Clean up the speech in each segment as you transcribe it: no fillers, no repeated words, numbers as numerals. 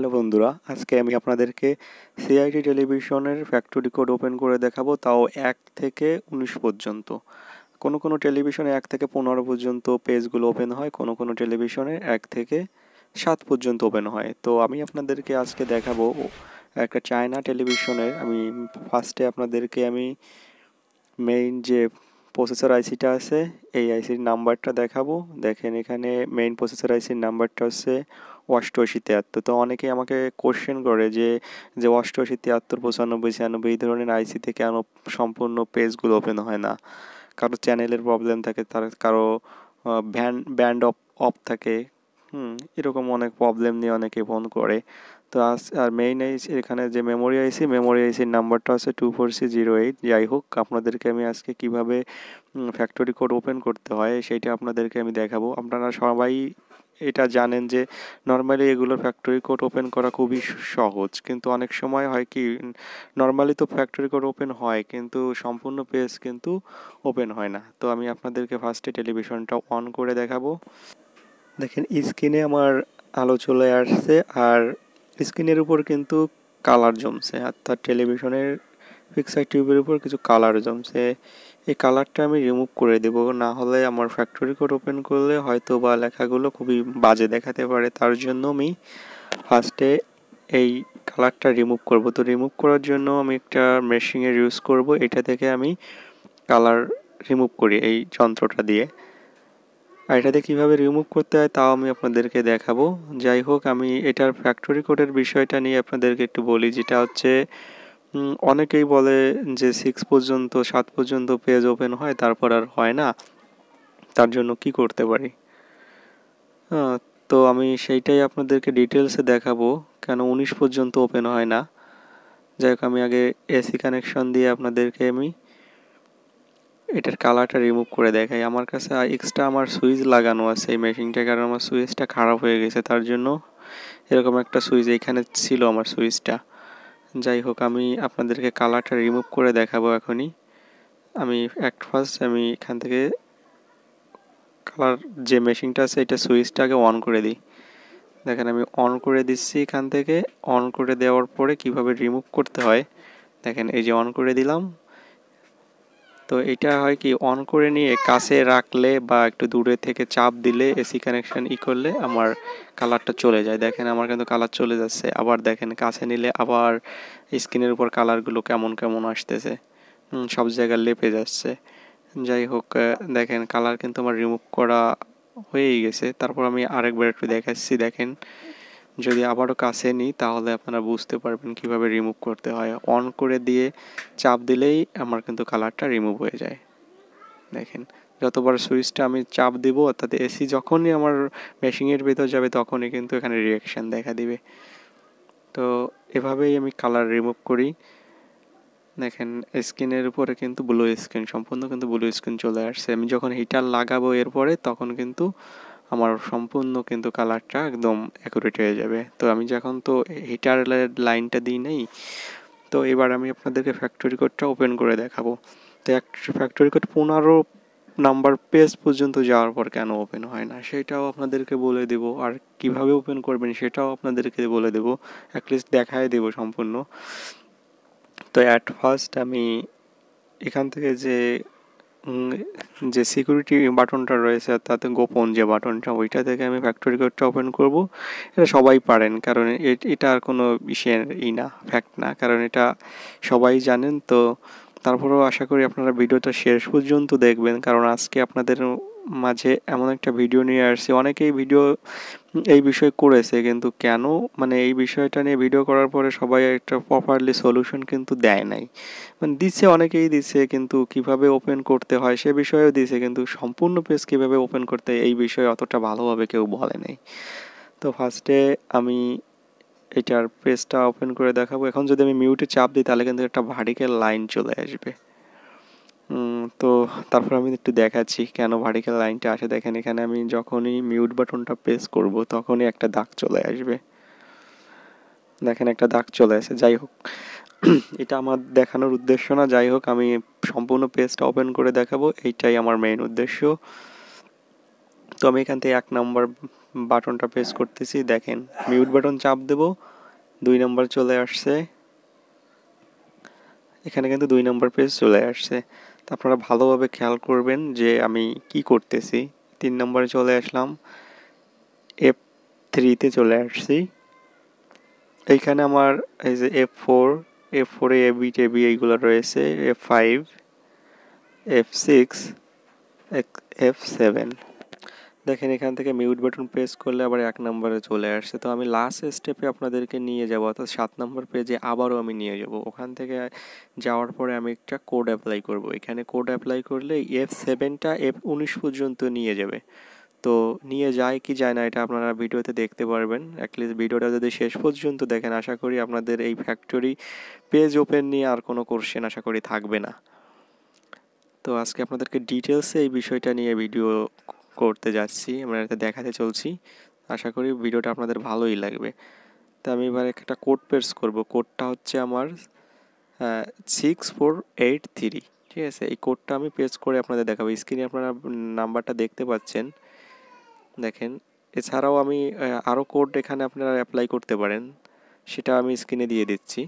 Hello বন্ধুরা, আজকে আমি আপনাদেরকে সিআইটি টেলিভিশনের ফ্যাক্টরি কোড ওপেন করে দেখাবো, তাও 1 থেকে 19 পর্যন্ত। কোনো কোনো টেলিভিশনে 1 থেকে 15 পর্যন্ত পেজগুলো ওপেন হয়, কোনো কোনো টেলিভিশনে 1 থেকে 7 পর্যন্ত ওপেন হয়। তো আমি আপনাদেরকে আজকে দেখাবো একটা চায়না টেলিভিশনের। আমি ফার্স্টে আপনাদেরকে মেইন যে প্রসেসর আইসিটা আছে এই আইসির নাম্বারটা দেখাবো। দেখেন এখানে মেইন প্রসেসর আইসির নাম্বারটা হচ্ছে 8873। তো অনেকেই আমাকে কোশ্চেন করে যে 8873 95 96 এই ধরনের আইসিতে কেন সম্পূর্ণ পেজগুলো ওপেন হয় না। কারো চ্যানেলের প্রবলেম থাকে, তার কারো ব্যান্ড অফ থাকে, এরকম অনেক প্রবলেম নিয়ে অনেকে ফোন করে। তো আর মেইন আইসি এখানে যে মেমোরি আইসির নাম্বারটা হচ্ছে 24308। যাই হোক, আপনাদেরকে আমি আজকে কিভাবে ফ্যাক্টরি কোড ওপেন করতে হয় সেইটা আপনাদেরকে আমি দেখাবো। আপনারা সবাই এটা জানেন যে নর্মালি এগুলোর ফ্যাক্টরি কোড ওপেন করা খুবই সহজ, কিন্তু অনেক সময় হয় কি, নর্মালি তো ফ্যাক্টরি কোড ওপেন হয় কিন্তু সম্পূর্ণ পেজ কিন্তু ওপেন হয় না। তো আমি আপনাদেরকে ফার্স্টে টেলিভিশনটা অন করে দেখাবো। দেখেন স্ক্রিনে আমার আলো চলে আসছে, আর স্ক্রিনের উপর কিন্তু কালার জমছে, অর্থাৎ টেলিভিশনের ফিক্সার টিউবের উপর কিছু কালার জমছে। এই কালারটা আমি রিমুভ করে দেব, না হলে আমার ফ্যাক্টরি কোড ওপেন করলে হয়তো বা লেখাগুলো খুবই বাজে দেখাতে পারে। তার জন্য আমি ফার্স্টে এই কালারটা রিমুভ করব। তো রিমুভ করার জন্য আমি একটা মেশিনের ইউজ করব। এটা থেকে আমি কালার রিমুভ করি এই যন্ত্রটা দিয়ে। আর এটাতে কীভাবে রিমুভ করতে হয় তাও আমি আপনাদেরকে দেখাবো। যাই হোক, আমি এটার ফ্যাক্টরি কোডের বিষয়টা নিয়ে আপনাদেরকে একটু বলি, যেটা হচ্ছে অনেকেই বলে যে 7 পর্যন্ত পেজ ওপেন হয়, তারপর আর হয় না। তার জন্য কি করতে পারি? তো আমি সেইটাই আপনাদেরকে ডিটেলসে দেখাবো কেন 19 পর্যন্ত ওপেন হয় না। যাই হোক, আমি আগে এসি কানেকশন দিয়ে আপনাদেরকে আমি এটার কালারটা রিমুভ করে দেখাই। আমার কাছে এক্সট্রা আমার সুইচ লাগানো আছে এই মেশিনটা, কারণ আমার সুইচটা খারাপ হয়ে গেছে, তার জন্য এরকম একটা সুইচ এইখানে ছিল আমার সুইচটা। যাই হোক, আমি আপনাদেরকে কালারটা রিমুভ করে দেখাবো এখনই। আমি ফার্স্ট আমি এখান থেকে কালার যে মেশিনটা আছে এটা সুইচটাকে অন করে দিই। দেখেন আমি অন করে দিচ্ছি। এখান থেকে অন করে দেওয়ার পরে কিভাবে রিমুভ করতে হয় দেখেন, এই যে অন করে দিলাম। তো এটা হয় কি, অন করে নিয়ে কাছে রাখলে বা একটু দূরে থেকে চাপ দিলে এসি কানেকশন করলে আমার কালারটা চলে যায়। দেখেন আমার কিন্তু কালার চলে যাচ্ছে। আবার দেখেন কাছে নিলে আবার স্ক্রিনের উপর কালারগুলো কেমন কেমন আসতেছে, সব জায়গায় লেপে যাচ্ছে। যাই হোক, দেখেন কালার কিন্তু আমার রিমুভ করা হয়েই গেছে। তারপর আমি আরেকবার একটু দেখাচ্ছি। দেখেন যদি আবারও কাছে নিই তাহলে আপনারা বুঝতে পারবেন কিভাবে রিমুভ করতে হয়। অন করে দিয়ে চাপ দিলেই আমার কিন্তু কালারটা রিমুভ হয়ে যায়। দেখেন যতবার সুইচটা আমি চাপ দিব, অর্থাৎ এসি যখনই আমার মেশিনের ভিতর যাবে তখনই কিন্তু এখানে রিঅ্যাকশান দেখা দিবে। তো এভাবেই আমি কালার রিমুভ করি। দেখেন স্ক্রিনের উপরে কিন্তু ব্লু স্ক্রিন, সম্পূর্ণ কিন্তু ব্লু স্ক্রিন চলে আসছে। আমি যখন হিটার লাগাবো এরপরে তখন কিন্তু আমার সম্পূর্ণ কিন্তু কালারটা একদম অ্যাকুরেট হয়ে যাবে। তো আমি যখন তো হিটারের লাইনটা দিই নেই, তো এবার আমি আপনাদেরকে ফ্যাক্টরি কোডটা ওপেন করে দেখাবো। তো ফ্যাক্টরি কোড 15 নাম্বার পেজ পর্যন্ত যাওয়ার পর কেন ওপেন হয় না সেটাও আপনাদেরকে বলে দেব, আর কিভাবে ওপেন করবেন সেটাও আপনাদেরকে বলে দেব, অ্যাটলিস্ট দেখায় দেব সম্পূর্ণ। তো অ্যাট ফার্স্ট আমি এখান থেকে যে সিকিউরিটি বাটনটা রয়েছে, তাতে গোপন যে বাটনটা, ওইটা থেকে আমি ফ্যাক্টরি কোডটা ওপেন করব। এটা সবাই পারেন, কারণ এটা আর কোনো বিষয়ের না, ফ্যাক্ট না, কারণ এটা সবাই জানেন। তো তারপরেও আশা করি আপনারা ভিডিওটা শেষ পর্যন্ত দেখবেন, কারণ আজকে আপনাদের মাঝে এমন একটা ভিডিও নিয়ে আসছি। অনেকেই ভিডিও এই বিষয় করেছে, কিন্তু কেন এই বিষয়টা নিয়ে ভিডিও করার পরে সবাই একটা প্রপারলি সলিউশন কিন্তু দেয় নাই। দিচ্ছে, অনেকেই দিচ্ছে, কিন্তু কিভাবে ওপেন করতে হয় সে বিষয়েও দিছে, কিন্তু সম্পূর্ণ পেজ কিভাবে ওপেন করতে এই বিষয়ে অতটা ভালোভাবে কেউ বলে নাই। তো ফার্স্টে আমি এটার পেজটা ওপেন করে দেখাবো। এখন যদি আমি মিউটে চাপ দিই তাহলে কিন্তু একটা ভার্টিক্যাল লাইন চলে আসবে। তো তারপর আমি একটু দেখাচ্ছি কেন ভার্টিক্যাল লাইনটা আসে। দেখেন এখানে আমি যখনই মিউট বাটনটা প্রেস করব তখনই একটা দাগ চলে আসবে। দেখেন একটা দাগ চলে আসে। যাই হোক, এটা আমার দেখানোর উদ্দেশ্য না। যাই হোক, আমি সম্পূর্ণ পেজটা ওপেন করে দেখাবো, এইটাই আমার মেইন উদ্দেশ্য। তো আমি এখান থেকে 1 নম্বর বাটনটা প্রেস করতেছি, দেখেন মিউট বাটন চাপ দেব, 2 নম্বর চলে আসছে। এখানে কিন্তু 2 নম্বর পেজ চলে আসছে। তো আপনারা ভালোভাবে খেয়াল করবেন যে আমি কি করতেছি। 3 নম্বরে চলে আসলাম, F3 তে চলে আসছি। এইখানে আমার এই যে F4 এ এবি টেবি এইগুলো রয়েছে, F5, F6, F7। দেখেন এখান থেকে মিউট বাটন প্রেস করলে আবার 1 নম্বরে চলে আসছে। তো আমি লাস্ট স্টেপে আপনাদেরকে নিয়ে যাব, অর্থাৎ 7 নম্বর পেজে আবারও আমি নিয়ে যাব। ওখান থেকে যাওয়ার পরে আমি একটা কোড অ্যাপ্লাই করব। এখানে কোড অ্যাপ্লাই করলে F7টা F19 পর্যন্ত নিয়ে যাবে। তো নিয়ে যায় কি যায় না এটা আপনারা ভিডিওতে দেখতে পারবেন। অ্যাটলিস্ট ভিডিওটা যদি শেষ পর্যন্ত দেখেন, আশা করি আপনাদের এই ফ্যাক্টরি পেজ ওপেন নিয়ে আর কোনো কোশ্চেন আশা করি থাকবে না। তো আজকে আপনাদেরকে ডিটেলসে এই বিষয়টা নিয়ে ভিডিও করতে যাচ্ছি, আমরা এটা দেখাতে চলছি। আশা করি ভিডিওটা আপনাদের ভালোই লাগবে। তো আমি এবার একটা কোড পেস্ট করব। কোডটা হচ্ছে আমার 6483, ঠিক আছে? এই কোডটা আমি পেস্ট করে আপনাদের দেখাবো। স্ক্রিনে আপনারা নাম্বারটা দেখতে পাচ্ছেন, দেখেন। এছাড়াও আমি আরও কোড এখানে আপনারা অ্যাপ্লাই করতে পারেন, সেটা আমি স্ক্রিনে দিয়ে দিচ্ছি।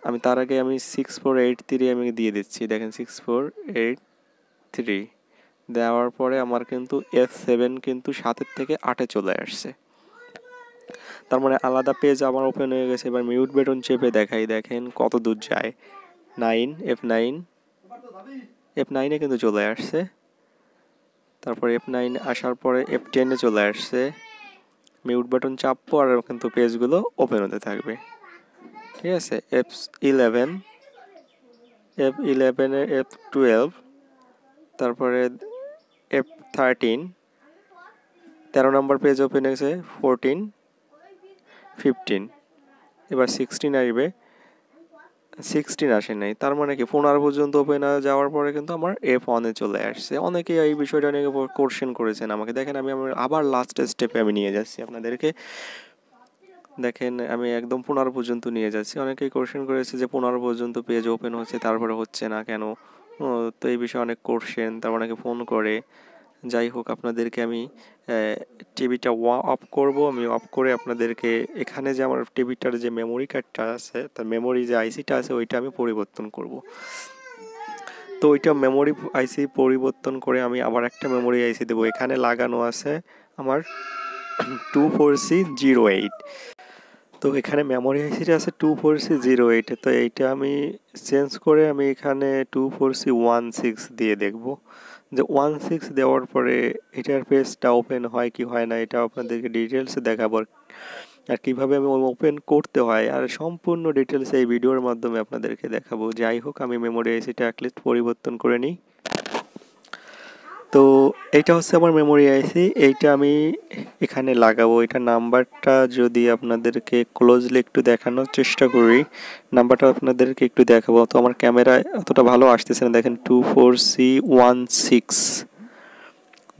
আমি তার আগে আমি 6483 আমি দিয়ে দিচ্ছি, দেখেন 6483 দেওয়ার পরে আমার কিন্তু F7 কিন্তু 7 থেকে 8 চলে আসছে। তার মানে আলাদা পেজ আমার ওপেন হয়ে গেছে। এবার মিউট বাটন চেপে দেখাই, দেখেন কত দূর যায়। F9 কিন্তু চলে আসছে। তারপর F9 আসার পরে F10 এ চলে আসছে। মিউট বাটন চাপবো আর কিন্তু পেজগুলো ওপেন হতে থাকবে, ঠিক আছে? F11 এ F12, তারপরে F13, 13 নম্বর পেজ ওপেন হয়েছে, 14, 15। এবার 16 আসবে, 16 আসে নাই। তার মানে কি 15 পর্যন্ত ওপেন যাওয়ার পরে কিন্তু আমার F1 এ চলে আসছে। অনেকেই এই বিষয়টা নিয়ে কোশ্চেন করেছেন আমাকে। দেখেন আমি আবার লাস্ট স্টেপে আমি নিয়ে যাচ্ছি আপনাদেরকে। দেখেন আমি একদম 15 পর্যন্ত নিয়ে যাচ্ছি। অনেকেই কোশ্চেন করেছে যে 15 পর্যন্ত পেজ ওপেন হচ্ছে তারপরে হচ্ছে না কেন? তো এই বিষয়ে অনেক কোশ্চেন, তারপর অনেকে ফোন করে। যাই হোক, আপনাদেরকে আমি টিভিটা অফ করব। আমি অফ করে আপনাদেরকে এখানে যে আমার টিভিটার যে মেমোরি কার্ডটা আছে, তার মেমোরি যে আইসিটা আছে ওইটা আমি পরিবর্তন করব। তো ওইটা মেমোরি আইসি পরিবর্তন করে আমি আবার একটা মেমোরি আইসি দেবো। এখানে লাগানো আছে আমার 24C08। তো এখানে মেমোরি আইসিটা আছে 24C08। তো এইটা আমি চেঞ্জ করে আমি এখানে 24C16 দিয়ে দেখব যে 16 দেওয়ার পরে এটার পেজটা ওপেন হয় কি হয় না, এটা আপনাদেরকে ডিটেলসে দেখাবো। আর কীভাবে আমি ওপেন করতে হয় আর সম্পূর্ণ ডিটেলস এই ভিডিওর মাধ্যমে আপনাদেরকে দেখাবো। যাই হোক, আমি মেমোরি আইসিটা অ্যাটলিস্ট পরিবর্তন করে নিই। তো এইটা হচ্ছে আমার মেমোরি আইসি, এইটা আমি এখানে লাগাবো। এটা নাম্বারটা যদি আপনাদেরকে ক্লোজলি একটু দেখানোর চেষ্টা করি, নাম্বারটা আপনাদেরকে একটু দেখাবো। তো আমার ক্যামেরায় অতটা ভালো আসতেছে না, দেখেন 24C16।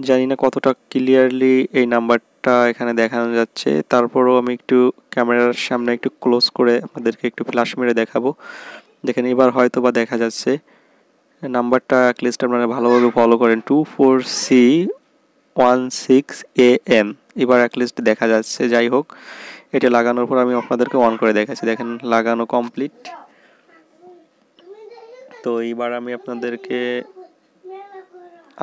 জানি না কতটা ক্লিয়ারলি এই নাম্বারটা এখানে দেখানো যাচ্ছে। তারপরও আমি একটু ক্যামেরার সামনে একটু ক্লোজ করে আপনাদেরকে একটু ফ্ল্যাশ মেরে দেখাবো। দেখেন এবার হয়তো বা দেখা যাচ্ছে। নাম্বারটা অ্যাটলিস্ট আপনারা ভালোভাবে ফলো করেন, 24C16AM। এবার অ্যাটলিস্ট দেখা যাচ্ছে। যাই হোক, এটা লাগানোর পর আমি আপনাদেরকে অন করে দেখাচ্ছি। দেখেন লাগানো কমপ্লিট। তো এইবার আমি আপনাদেরকে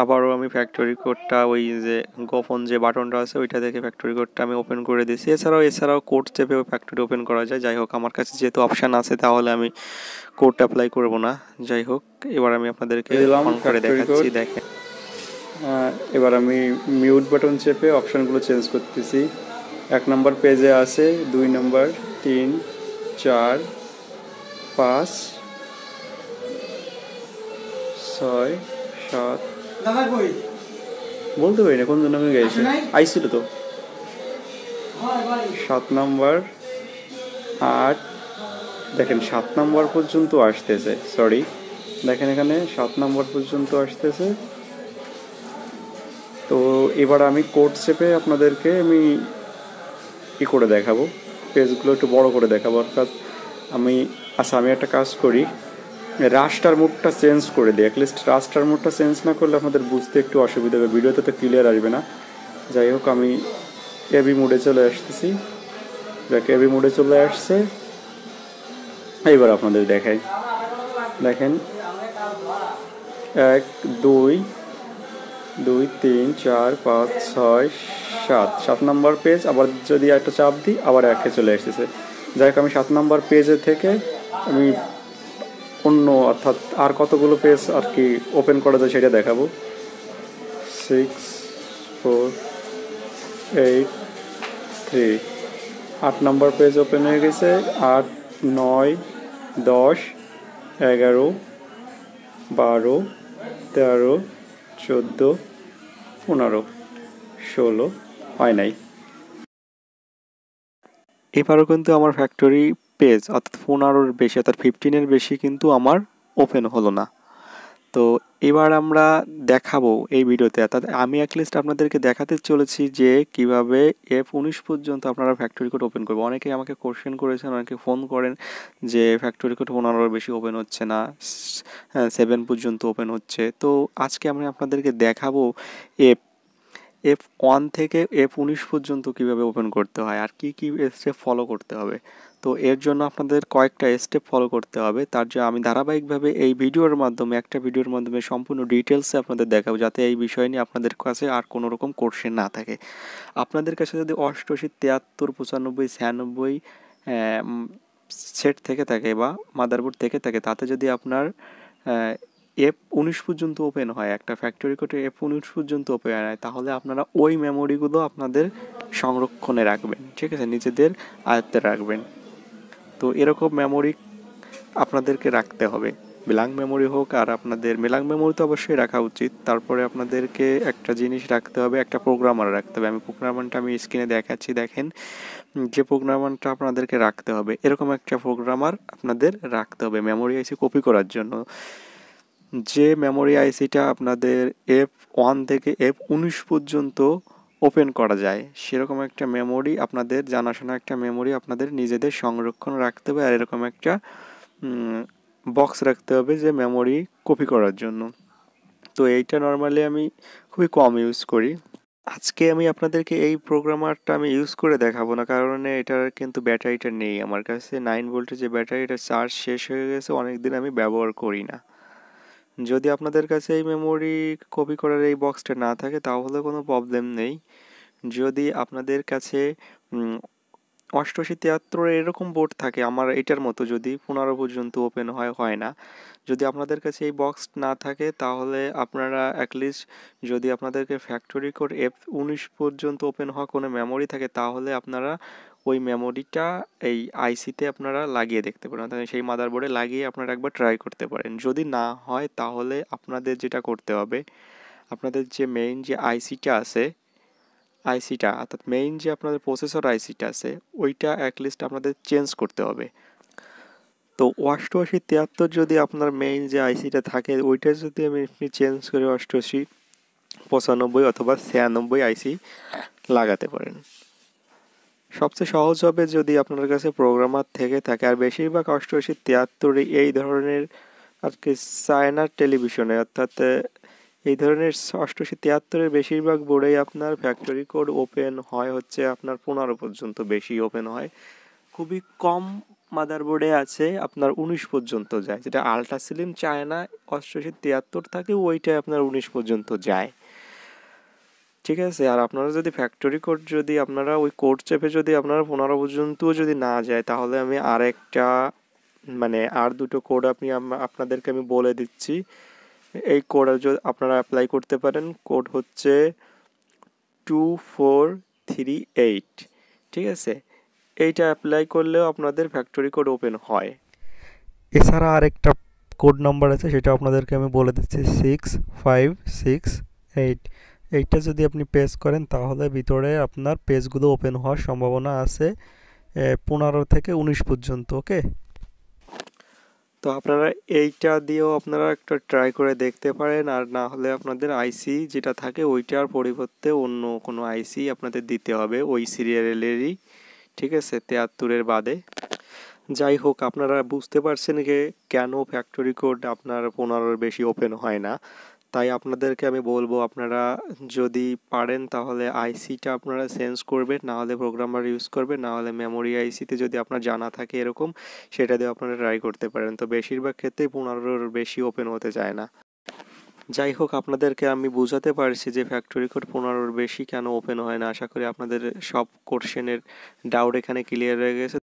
আবারও আমি ফ্যাক্টরি কোডটা, ওই যে গোপন যে বাটনটা আছে ওইটা থেকে ফ্যাক্টরি কোডটা আমি ওপেন করে দিয়েছি। এছাড়াও কোড চেপেও ফ্যাক্টরি ওপেন করা যায়। যাই হোক, আমার কাছে যেহেতু অপশান আছে তাহলে আমি কোড অ্যাপ্লাই করব না। যাই হোক, এবার আমি আপনাদেরকে অন করে দেখাচ্ছি। দেখেন এবার আমি মিউট বাটন চেপে অপশানগুলো চেঞ্জ করতেছি। 1 নম্বর পেজে আছে, 2 নম্বর, 3, 4, 5, 6, 7। বলতে পারি না কোন জন্য আমি গেছি, আইছিল তো। 7 নম্বর, 8। দেখেন 7 নম্বর পর্যন্ত আসতেছে, সরি দেখেন এখানে 7 নম্বর পর্যন্ত আসতেছে। তো এবার আমি কোড চেপে আপনাদেরকে আমি করে দেখাবো, পেজগুলো একটু বড় করে দেখাবো। অর্থাৎ আমি একটা কাজ করি, রাস্টার মোডটা চেঞ্জ করে দিই। অ্যাটলিস্ট রাস্টার মোডটা চেঞ্জ না করলে আপনাদের বুঝতে একটু অসুবিধা হবে, ভিডিওতে তো ক্লিয়ার আসবে না। যাই হোক, আমি এবি মোডে চলে আসতেছি। দেখ, এবি মোডে চলে আসছে। এইবার আপনাদের দেখাই। দেখেন, 1 2 2 3 4 5 6 7 নম্বর পেজ। আবার যদি একটা চাপ দিই আবার একে চলে আসতেছে। যাই হোক, আমি 7 নম্বর পেজে থেকে আমি অন্য অর্থাৎ আর কতগুলো পেজ আর কি ওপেন করা যায় সেটা দেখাবো। 6 4 8 3 8 নম্বর পেজ ওপেন হয়ে গেছে। 8 9 10 11 12 13 14 15 16 হয় নাই। এবারও কিন্তু আমার ফ্যাক্টরি পেজ অর্থাৎ 15-র বেশি অর্থাৎ 15-এর বেশি কিন্তু আমার ওপেন হলো না। তো এবার আমরা দেখাবো এই ভিডিওতে, অর্থাৎ আমি অ্যাটলিস্ট আপনাদেরকে দেখাতে চলেছি যে কিভাবে F19 পর্যন্ত আপনারা ফ্যাক্টরি কোড ওপেন করবেন। অনেকেই আমাকে কোশ্চেন করেছেন, অনেকে ফোন করেন যে ফ্যাক্টরি কোড 15-র বেশি ওপেন হচ্ছে না, 7 পর্যন্ত ওপেন হচ্ছে। তো আজকে আমি আপনাদেরকে দেখাবো F1 থেকে F19 পর্যন্ত কিভাবে ওপেন করতে হয় আর কি স্টেপ ফলো করতে হবে। তো এর জন্য আপনাদের কয়েকটা স্টেপ ফলো করতে হবে। তার জন্য আমি ধারাবাহিকভাবে এই একটা ভিডিওর মাধ্যমে সম্পূর্ণ ডিটেলসে আপনাদের দেখাবো, যাতে এই বিষয় নিয়ে আপনাদের কাছে আর কোনো রকম কোশ্চেন না থাকে। আপনাদের কাছে যদি 88 73 95 96 সেট থেকে থাকে বা মাদারবোর্ড থেকে থাকে, তাতে যদি আপনার F19 পর্যন্ত ওপেন হয়, একটা ফ্যাক্টরি কোডে F19 পর্যন্ত ওপেন হয়, তাহলে আপনারা ওই মেমোরিগুলো আপনাদের সংরক্ষণে রাখবেন, ঠিক আছে, নিজেদের আয়ত্তে রাখবেন। তো এরকম মেমোরি আপনাদেরকে রাখতে হবে, ব্ল্যাঙ্ক মেমোরি হোক আর আপনাদের ব্ল্যাঙ্ক মেমোরি তো অবশ্যই রাখা উচিত। তারপরে আপনাদেরকে একটা জিনিস রাখতে হবে, একটা প্রোগ্রামার রাখতে হবে। প্রোগ্রামারটা আমি স্ক্রিনে দেখাচ্ছি, দেখেন যে প্রোগ্রামারটা আপনাদেরকে রাখতে হবে, এরকম একটা প্রোগ্রামার আপনাদের রাখতে হবে মেমোরি আইসি কপি করার জন্য। যে মেমোরি আইসিটা আপনাদের F1 থেকে F19 পর্যন্ত ওপেন করা যায়, সেরকম একটা মেমোরি আপনাদের জানাশোনা একটা মেমোরি আপনাদের নিজেদের সংরক্ষণ রাখতে হবে। আর এরকম একটা বক্স রাখতে হবে যে মেমোরি কপি করার জন্য। তো এইটা নর্মালি আমি খুবই কম ইউজ করি। আজকে আমি আপনাদেরকে এই প্রোগ্রামারটা আমি ইউজ করে দেখাবো না, কারণ এটার কিন্তু ব্যাটারিটা নেই আমার কাছে। 9 ভোল্টের যে ব্যাটারিটা চার্জ শেষ হয়ে গেছে, অনেকদিন আমি ব্যবহার করি না। যদি আপনাদের কাছে এই মেমোরি কপি করার এই বক্সটা না থাকে তাহলে কোনো প্রবলেম নেই। যদি আপনাদের কাছে 88-73 এরকম বোর্ড থাকে আমার এটার মতো, যদি 15 পর্যন্ত ওপেন হয় না, যদি আপনাদের কাছে এই বক্স না থাকে তাহলে আপনারা অ্যাটলিস্ট যদি আপনাদেরকে ফ্যাক্টরি কোড F19 পর্যন্ত ওপেন হওয়া কোনো মেমোরি থাকে, তাহলে আপনারা ওই মেমোরিটা এই আইসিতে আপনারা লাগিয়ে দেখতে পারেন, অর্থাৎ সেই মাদারবোর্ডে লাগিয়ে আপনারা একবার ট্রাই করতে পারেন। যদি না হয় তাহলে আপনাদের যেটা করতে হবে, আপনাদের যে মেইন যে আইসিটা অর্থাৎ মেইন যে আপনাদের প্রসেসর আইসিটা আছে, ওইটা অ্যাটলিস্ট আপনাদের চেঞ্জ করতে হবে। তো 88-73 যদি আপনার মেইন যে আইসিটা থাকে, ওইটা যদি আপনি চেঞ্জ করে 88-95 অথবা 96 আইসি লাগাতে পারেন। সবচেয়ে সহজ হবে যদি আপনার কাছে প্রোগ্রামার থেকে থাকে। আর বেশিরভাগ 88-73 এই ধরনের আর কি চায়নার টেলিভিশনে, অর্থাৎ এই ধরনের 88-73 বেশিরভাগ বোর্ডেই আপনার ফ্যাক্টরি কোড ওপেন হয় হচ্ছে আপনার 15 পর্যন্ত বেশি ওপেন হয়। খুবই কম মাদারবোর্ডে আছে আপনার 19 পর্যন্ত যায়, যেটা আলট্রা স্লিম চায়না 88-73 থাকে, ওইটাই আপনার 19 পর্যন্ত যায়, ঠিক আছে। আর আপনারা যদি ফ্যাক্টরি কোড যদি আপনারা ওই কোড চেপে যদি আপনারা 15 পর্যন্তও যদি না যায়, তাহলে আমি আর দুটো কোড আপনাদেরকে আমি বলে দিচ্ছি। এই কোড আপনারা অ্যাপ্লাই করতে পারেন। কোড হচ্ছে 2438, ঠিক আছে। এইটা অ্যাপ্লাই করলেও আপনাদের ফ্যাক্টরি কোড ওপেন হয়। এছাড়া আরেকটা কোড নাম্বার আছে, সেটা আপনাদেরকে আমি বলে দিচ্ছি 6568। এইটা যদি আপনি পেজ করেন তাহলে ভিতরে আপনার পেজগুলো ওপেন হওয়ার সম্ভাবনা আছে 15 থেকে 19 পর্যন্ত, ওকে। তো আপনারা এইটা দিয়েও আপনারা একটা ট্রাই করে দেখতে পারেন। আর না হলে আপনাদের আইসি যেটা থাকে ওইটার পরিবর্তে অন্য কোনো আইসি আপনাদের দিতে হবে ওই সিরিয়ালেরই, ঠিক আছে, 73-এর বাদে। যাই হোক, আপনারা বুঝতে পারছেন যে কেন ফ্যাক্টরি কোড আপনার 15-র বেশি ওপেন হয় না। তাই আপনাদেরকে আমি বলবো, আপনারা যদি পারেন তাহলে আইসিটা আপনারা চেঞ্জ করবেন, না হলে প্রোগ্রামার ইউজ করবেন, না হলে মেমোরি আইসিতে যদি আপনার জানা থাকে এরকম, সেটা দিয়ে আপনারা ট্রাই করতে পারেন। তো বেশিরভাগ ক্ষেত্রেই 15-র বেশি ওপেন হতে চায় না। যাই হোক, আপনাদেরকে আমি বোঝাতে পারছি যে ফ্যাক্টরি কোড 15-র বেশি কেন ওপেন হয় না। আশা করি আপনাদের সব কোশ্চেনের ডাউট এখানে ক্লিয়ার হয়ে গেছে।